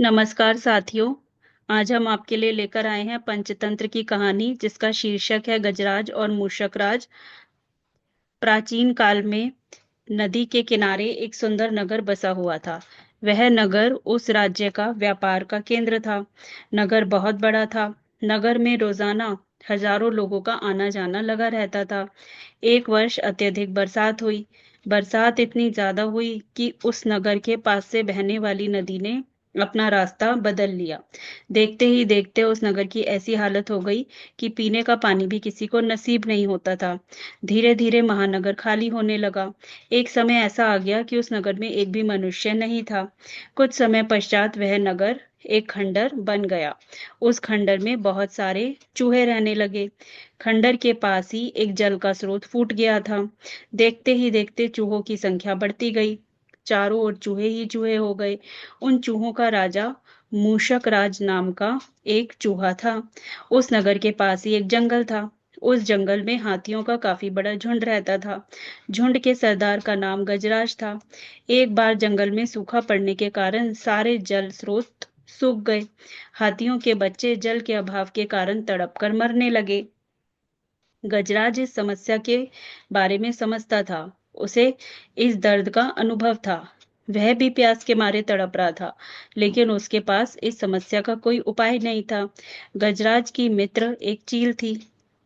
नमस्कार साथियों। आज हम आपके लिए लेकर आए हैं पंचतंत्र की कहानी जिसका शीर्षक है गजराज और मूषक राज। प्राचीन काल में नदी के किनारे एक सुंदर नगर बसा हुआ था। वह नगर उस राज्य का व्यापार का केंद्र था। नगर बहुत बड़ा था। नगर में रोजाना हजारों लोगों का आना जाना लगा रहता था। एक वर्ष अत्यधिक बरसात हुई। बरसात इतनी ज्यादा हुई कि उस नगर के पास से बहने वाली नदी ने अपना रास्ता बदल लिया। देखते ही देखते उस नगर की ऐसी हालत हो गई कि पीने का पानी भी किसी को नसीब नहीं होता था। धीरे धीरे महानगर खाली होने लगा। एक समय ऐसा आ गया कि उस नगर में एक भी मनुष्य नहीं था। कुछ समय पश्चात वह नगर एक खंडर बन गया। उस खंडर में बहुत सारे चूहे रहने लगे। खंडर के पास ही एक जल का स्रोत फूट गया था। देखते ही देखते चूहों की संख्या बढ़ती गई। चारों ओर चूहे ही चूहे हो गए। उन चूहों का राजा मूषक राज नाम का एक चूहा था। उस नगर के पास ही एक जंगल था। उस जंगल में हाथियों का काफी बड़ा झुंड रहता था। झुंड के सरदार का नाम गजराज था। एक बार जंगल में सूखा पड़ने के कारण सारे जल स्रोत सूख गए। हाथियों के बच्चे जल के अभाव के कारण तड़प कर मरने लगे। गजराज इस समस्या के बारे में समझता था। उसे इस दर्द का अनुभव था। वह भी प्यास के मारे तड़प रहा था, लेकिन उसके पास इस समस्या का कोई उपाय नहीं था। गजराज की मित्र एक चील थी।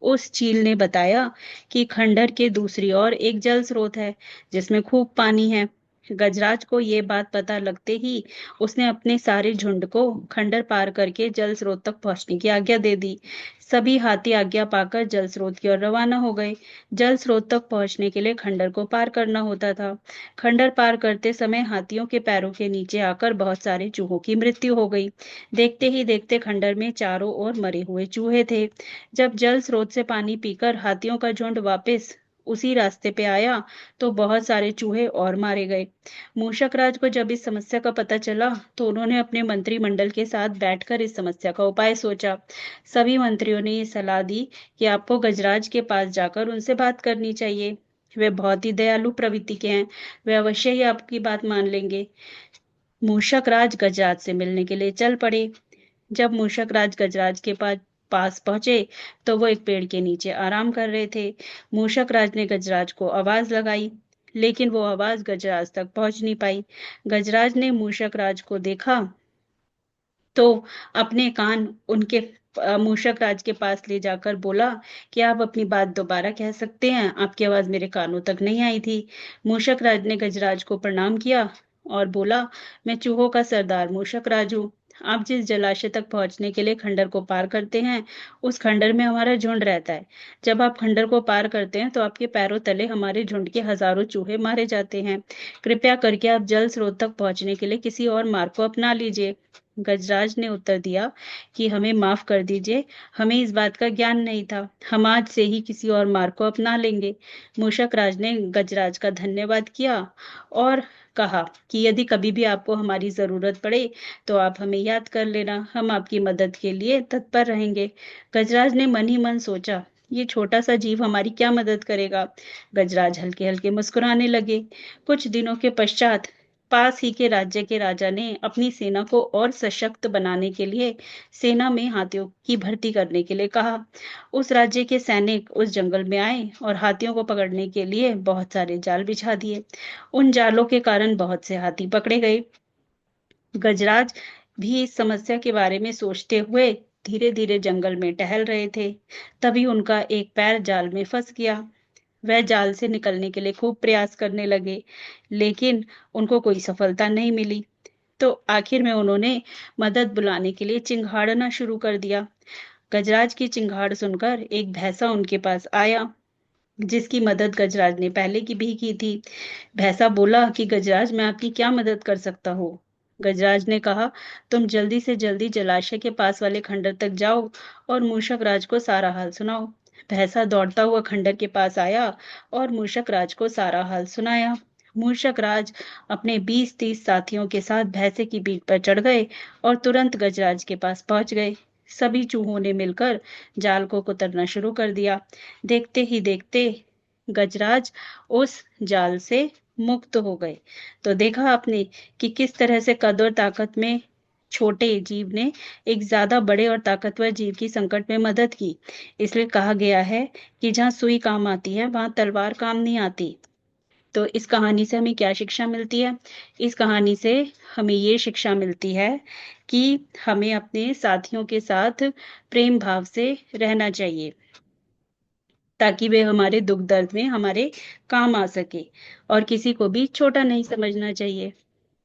उस चील ने बताया कि खंडर के दूसरी ओर एक जल स्रोत है जिसमें खूब पानी है। गजराज को ये बात पता लगते ही उसने अपने सारे झुंड को खंडर पार करके जल स्रोत तक पहुंचने की आज्ञा दे दी। सभी हाथी आज्ञा पाकर जल स्रोत की ओर रवाना हो गए। जल स्रोत तक पहुंचने के लिए खंडर को पार करना होता था। खंडर पार करते समय हाथियों के पैरों के नीचे आकर बहुत सारे चूहों की मृत्यु हो गई। देखते ही देखते खंडर में चारों ओर मरे हुए चूहे थे। जब जल स्रोत से पानी पीकर हाथियों का झुंड वापस उसी रास्ते पे आया तो बहुत सारे चूहे और मारे गए। मूषक राज को जब इस समस्या का पता चला तो उन्होंने अपने मंत्रिमंडल के साथ बैठकर इस समस्या का उपाय सोचा। सभी मंत्रियों ने ये सलाह दी कि आपको गजराज के पास जाकर उनसे बात करनी चाहिए। वे बहुत ही दयालु प्रवृत्ति के हैं। वे अवश्य ही आपकी बात मान लेंगे। मूषक राज गजराज से मिलने के लिए चल पड़े। जब मूषक राज गजराज के पास पास पहुंचे तो वो एक पेड़ के नीचे आराम कर रहे थे। मूषक राज ने गजराज को आवाज लगाई, लेकिन वो आवाज गजराज तक पहुंच नहीं पाई। गजराज ने मूषक राज को देखा तो अपने कान उनके मूषक राज के पास ले जाकर बोला कि आप अपनी बात दोबारा कह सकते हैं, आपकी आवाज मेरे कानों तक नहीं आई थी। मूषक राज ने गजराज को प्रणाम किया और बोला, मैं चूहों का सरदार मूषक राज हूँ। आप जिस जलाशय तक पहुंचने के लिए खंडर को पार करते हैं, उस खंडर में हमारा झुंड रहता है। जब आप खंडर को पार करते हैं तो आपके पैरों तले हमारे झुंड के हजारों चूहे मारे जाते हैं। कृपया करके आप जल स्रोत तक पहुंचने के लिए किसी और मार्ग को अपना लीजिए। गजराज ने उत्तर दिया कि हमें माफ कर दीजिए, हमें इस बात का ज्ञान नहीं था। हम आज से ही किसी और मार्ग को अपना लेंगे। मूषक राज ने गजराज का धन्यवाद किया और कहा कि यदि कभी भी आपको हमारी जरूरत पड़े तो आप हमें याद कर लेना, हम आपकी मदद के लिए तत्पर रहेंगे। गजराज ने मन ही मन सोचा, ये छोटा सा जीव हमारी क्या मदद करेगा। गजराज हल्के हल्के मुस्कुराने लगे। कुछ दिनों के पश्चात पास ही के राज्य के राजा ने अपनी सेना को और सशक्त बनाने के लिए सेना में हाथियों की भर्ती करने के लिए कहा। उस राज्य के सैनिक उस जंगल में आए और हाथियों को पकड़ने के लिए बहुत सारे जाल बिछा दिए। उन जालों के कारण बहुत से हाथी पकड़े गए। गजराज भी इस समस्या के बारे में सोचते हुए धीरे धीरे जंगल में टहल रहे थे। तभी उनका एक पैर जाल में फंस गया। वह जाल से निकलने के लिए खूब प्रयास करने लगे, लेकिन उनको कोई सफलता नहीं मिली। तो आखिर में उन्होंने मदद बुलाने के लिए चिंघाड़ना शुरू कर दिया। गजराज की चिंगाड़ सुनकर एक भैंसा उनके पास आया, जिसकी मदद गजराज ने पहले की भी की थी। भैंसा बोला कि गजराज, मैं आपकी क्या मदद कर सकता हूँ। गजराज ने कहा, तुम जल्दी से जल्दी जलाशय के पास वाले खंडर तक जाओ और मूषक राज को सारा हाल सुनाओ। भैंसा दौड़ता हुआ खंडर के पास आया और मूषक राज को सारा हाल सुनाया। मूषक राज अपने 20-30 साथियों के साथ भैंसे की पीठ पर चढ़ गए और तुरंत गजराज के पास पहुंच गए। सभी चूहों ने मिलकर जाल को कुतरना शुरू कर दिया। देखते ही देखते गजराज उस जाल से मुक्त हो गए। तो देखा आपने कि किस तरह से कद और ताकत में छोटे जीव ने एक ज़्यादा बड़े और ताकतवर जीव की संकट में मदद की। इसलिए कहा गया है कि जहाँ सुई काम आती है, वहाँ तलवार काम नहीं आती। तो इस कहानी से हमें क्या शिक्षा मिलती है? इस कहानी से हमें ये शिक्षा मिलती है कि हमें अपने साथियों के साथ प्रेम भाव से रहना चाहिए, ताकि वे हमारे दुःख दर्द में हमारे काम आ सके और किसी को भी छोटा नहीं समझना चाहिए।